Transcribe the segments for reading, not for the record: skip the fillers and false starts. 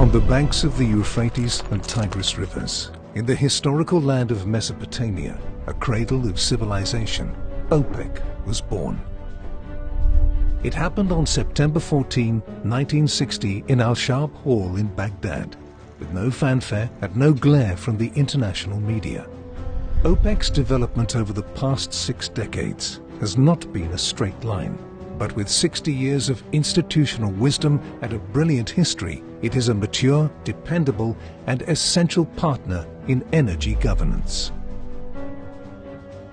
On the banks of the Euphrates and Tigris rivers, in the historical land of Mesopotamia, a cradle of civilization, Opek was born. It happened on September 14, 1960 in Al-Shab Hall in Baghdad, with no fanfare and no glare from the international media. Opek's development over the past 6 decades has not been a straight line, but with 60 years of institutional wisdom and a brilliant history, it is a mature, dependable and essential partner in energy governance.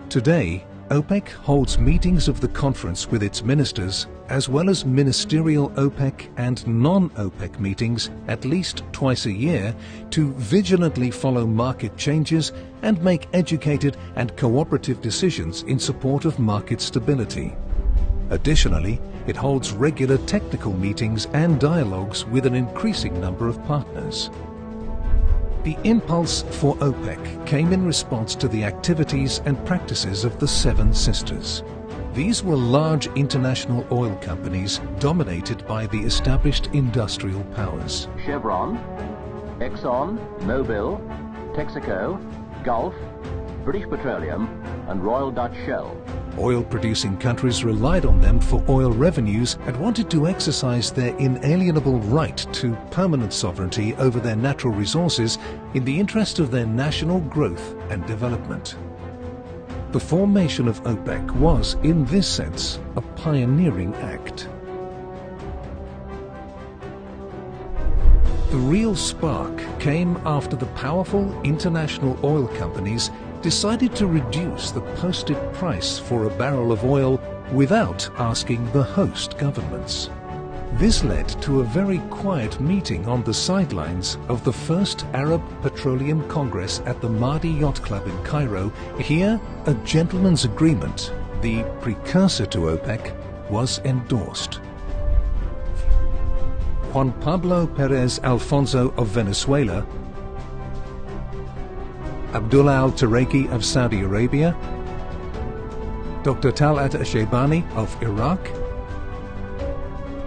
Today, Opek holds meetings of the conference with its ministers, as well as ministerial Opek and non-Opek meetings at least twice a year to vigilantly follow market changes and make educated and cooperative decisions in support of market stability. Additionally, it holds regular technical meetings and dialogues with an increasing number of partners. The impulse for Opek came in response to the activities and practices of the Seven Sisters. These were large international oil companies dominated by the established industrial powers. Chevron, Exxon, Mobil, Texaco, Gulf, British Petroleum and Royal Dutch Shell. Oil-producing countries relied on them for oil revenues and wanted to exercise their inalienable right to permanent sovereignty over their natural resources in the interest of their national growth and development. The formation of Opek was, in this sense, a pioneering act. The real spark came after the powerful international oil companies decided to reduce the posted price for a barrel of oil without asking the host governments. This led to a very quiet meeting on the sidelines of the first Arab Petroleum Congress at the Mahdi Yacht Club in Cairo. Here, a gentleman's agreement, the precursor to Opek, was endorsed. Juan Pablo Perez Alfonso of Venezuela, Abdullah al-Tareki of Saudi Arabia, Dr. Talat al-Shaybani of Iraq,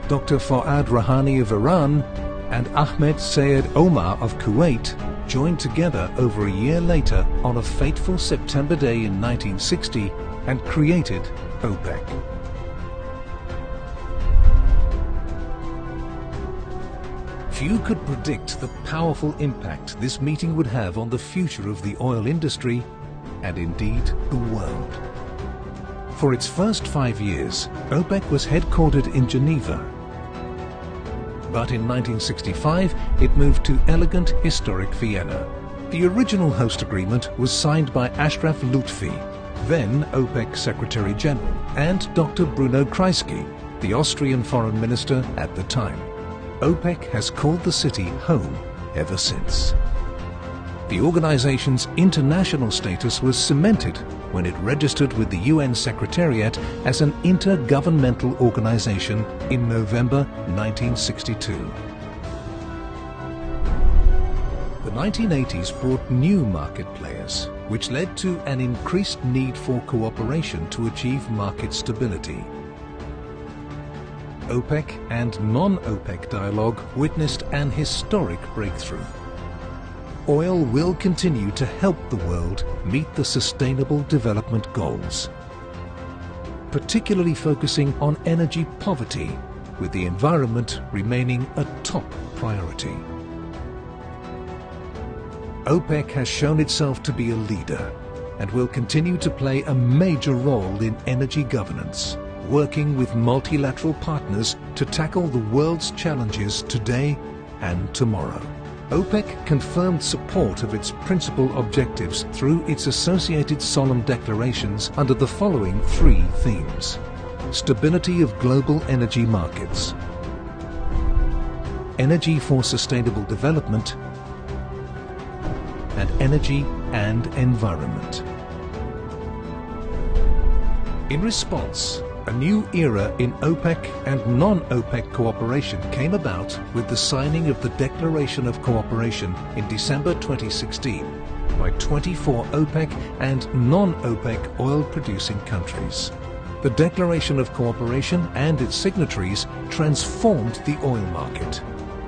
Dr. Fouad Rouhani of Iran, and Ahmed Sayed Omar of Kuwait joined together over a year later on a fateful September day in 1960 and created Opek. Few could predict the powerful impact this meeting would have on the future of the oil industry and indeed the world. For its first 5 years, Opek was headquartered in Geneva. But in 1965, it moved to elegant, historic Vienna. The original host agreement was signed by Ashraf Lutfi, then Opec Secretary General, and Dr. Bruno Kreisky, the Austrian foreign minister at the time. Opek has called the city home ever since. The organization's international status was cemented when it registered with the UN Secretariat as an intergovernmental organization in November 1962. The 1980s brought new market players, which led to an increased need for cooperation to achieve market stability. Opek and non-Opec dialogue witnessed an historic breakthrough. Oil will continue to help the world meet the Sustainable Development Goals, particularly focusing on energy poverty, with the environment remaining a top priority. Opec has shown itself to be a leader and will continue to play a major role in energy governance, working with multilateral partners to tackle the world's challenges today and tomorrow. Opec confirmed support of its principal objectives through its associated solemn declarations under the following 3 themes: stability of global energy markets, energy for sustainable development, and energy and environment. In response, a new era in Opec and non-Opec cooperation came about with the signing of the Declaration of Cooperation in December 2016 by 24 Opec and non-Opec oil-producing countries. The Declaration of Cooperation and its signatories transformed the oil market,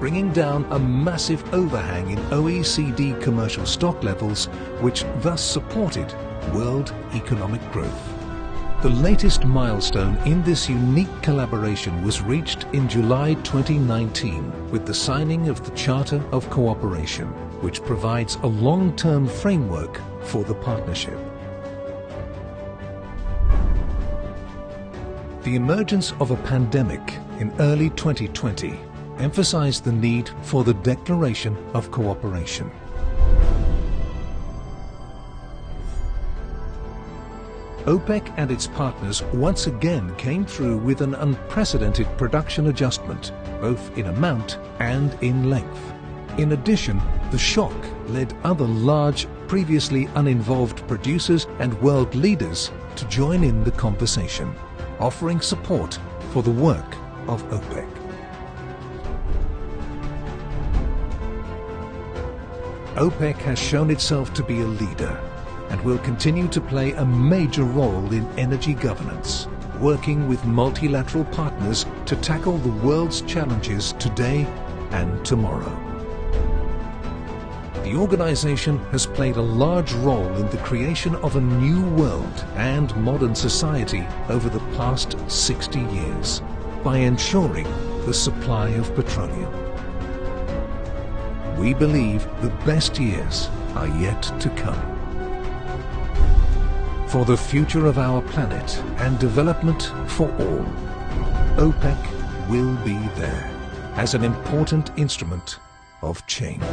bringing down a massive overhang in OECD commercial stock levels, which thus supported world economic growth. The latest milestone in this unique collaboration was reached in July 2019 with the signing of the Charter of Cooperation, which provides a long-term framework for the partnership. The emergence of a pandemic in early 2020 emphasized the need for the Declaration of Cooperation. OPEC and its partners once again came through with an unprecedented production adjustment, both in amount and in length. In addition, the shock led other large, previously uninvolved producers and world leaders to join in the conversation, offering support for the work of OPEC. OPEC has shown itself to be a leader and will continue to play a major role in energy governance, working with multilateral partners to tackle the world's challenges today and tomorrow. The organization has played a large role in the creation of a new world and modern society over the past 60 years by ensuring the supply of petroleum. We believe the best years are yet to come. For the future of our planet and development for all, OPEC will be there as an important instrument of change.